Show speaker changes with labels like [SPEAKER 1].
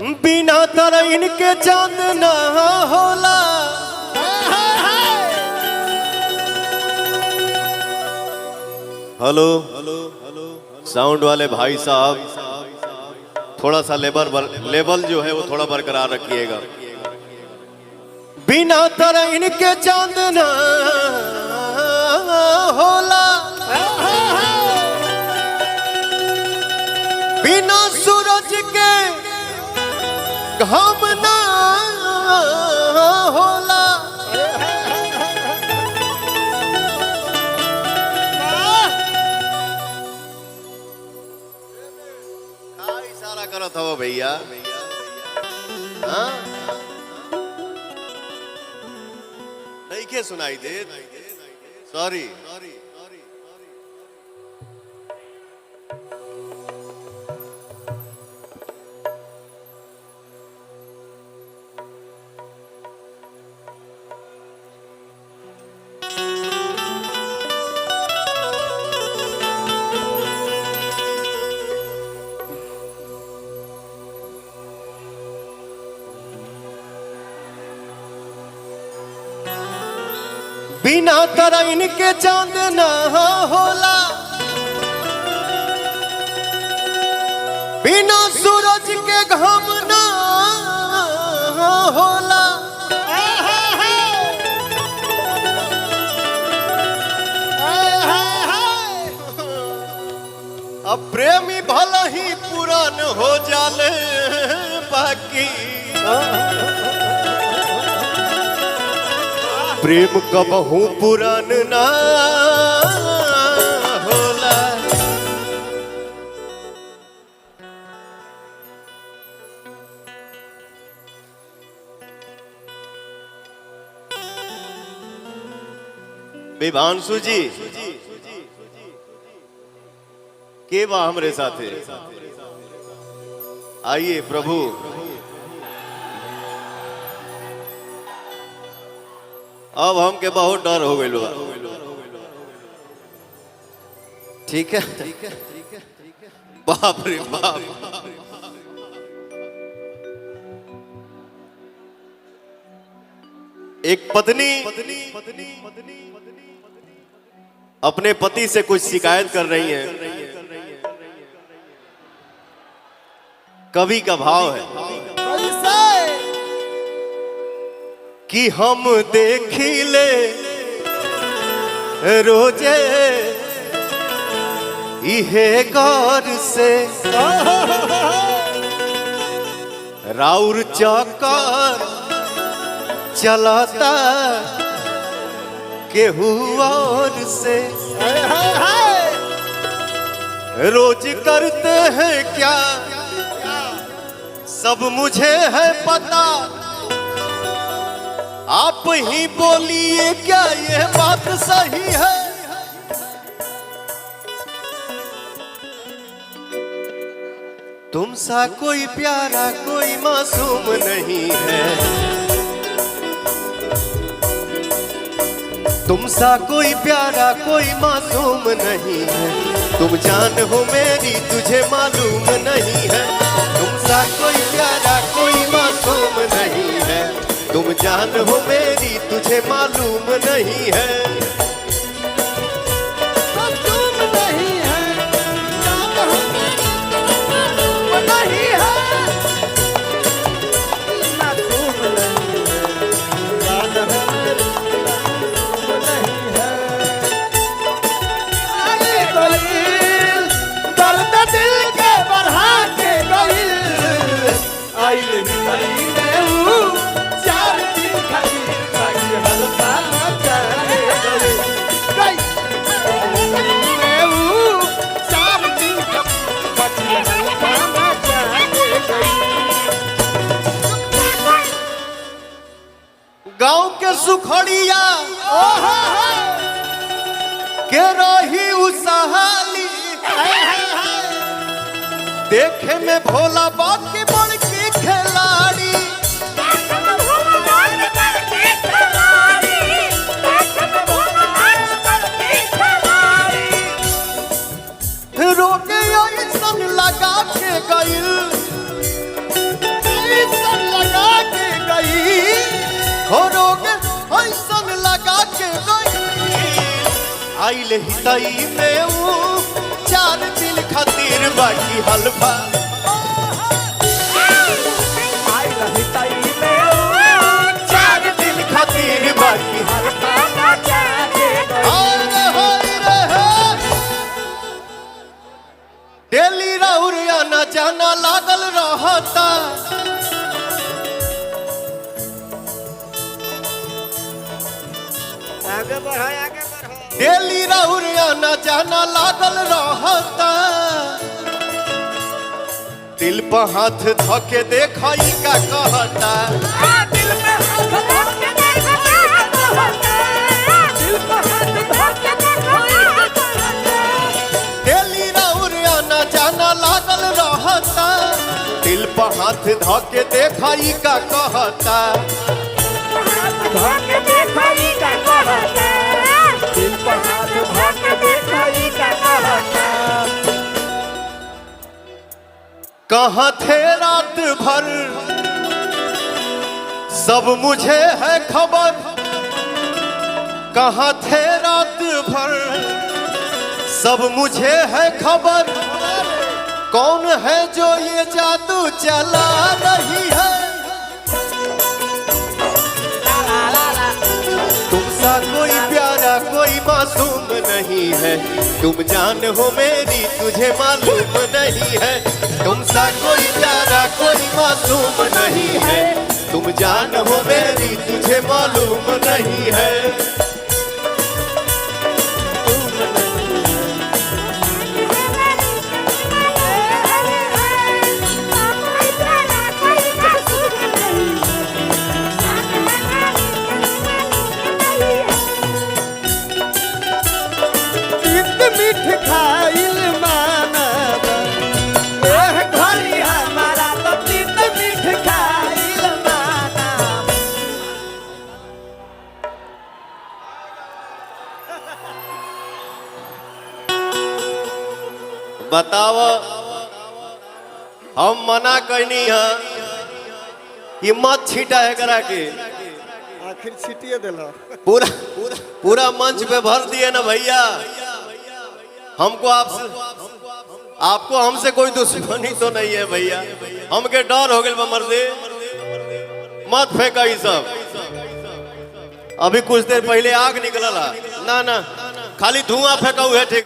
[SPEAKER 1] बिना तर इनके चांद ना होला। हेलो साउंड वाले भाई साहब, थोड़ा सा लेवल जो है वो थोड़ा बरकरार रखिएगा। बिना तर इनके चांद ना होला, बिना सूरज के घाम ना होला। इशारा करो था वो भैया, नहीं के सुनाई दे, सॉरी। बिना तर इनके चांद ना होला, बिना सूरज के घाम ना होला। अब प्रेमी भला ही पुरान हो जाले बाकी प्रेम कबहू पुरान ना होला। विभांशु जी के बा हमरे साथे, आइए प्रभु। अब हमके बहुत डर हो गइल बा, ठीक है? बाप रे बाप, एक पत्नी अपने पति से कुछ शिकायत कर रही है। कवि का भाव है कि हम देखिले रोजे इहे गौर से राउर चक्कर चलाता केहू और से। रोज करते हैं क्या सब मुझे है पता, आप ही बोलिए क्या ये बात सही है? तुम सा कोई प्यारा कोई मासूम नहीं है, तुम सा कोई प्यारा कोई मासूम नहीं है। तुम जान हो मेरी तुझे मालूम नहीं है, तुम सा कोई प्यारा कोई मासूम नहीं है। तुम जान हो मेरी तुझे मालूम नहीं है, मालूम नहीं है, मालूम नहीं है, मालूम नहीं है। आगे गइल दर्द दिल के बढ़ा के गइल, आइल गांव के सुखड़िया के रही उसहाली, देखे में भोला बाकी बड़की खिलाड़ी। रोके ऐसन लगा के गइल आइल हितई में ऊ 4 दिन खातिर बाकी हलफा
[SPEAKER 2] आइल हितई में ऊ
[SPEAKER 1] 4 दिन खातिर बाकी
[SPEAKER 2] हल्का नाचा के
[SPEAKER 1] डेली राउर आना जाना लागल रहता
[SPEAKER 2] आगे बढ़ो आगे बढ़ो
[SPEAKER 1] डेली राउर आना जाना लागल रहता दिल पर हाथ धके देखई का कहता
[SPEAKER 2] दिल में हाथ धर के देखो दिल पर हाथ धर के देखो
[SPEAKER 1] डेली राउर आना जाना लागल रहता दिल पर हाथ धके देखई का कहता
[SPEAKER 2] हाथ धर के देखो का कहता दिल पर हाथ धर के देखो का कहता
[SPEAKER 1] कहाँ थे रात भर सब मुझे है खबर कहाँ थे रात भर सब मुझे है खबर कौन है जो ये जादू चला रही है तुमसा कोई प्यारा कोई मासूम नहीं है तुम जान हो मेरी तुझे मालूम नहीं है तुमसा कोई प्यारा कोई मासूम नहीं है तुम जान हो मेरी तुझे मालूम नहीं है
[SPEAKER 2] मीठ खाइल मानव घरी हमारा तो तीत मीठ खाइल मानव
[SPEAKER 1] बताव हम मना करनी है ये मत छीटा है करा के
[SPEAKER 2] आखिर छिटिए दिला
[SPEAKER 1] पूरा पूरा मंच पे भर दिए ना भैया हमको आपको हमसे कोई दुश्मनी तो नहीं है भैया हमके डर हो गए मर्दे मत फेंका ये सब अभी कुछ देर पहले आग निकलला ना खाली धुआं फेंका हुआ है ठीक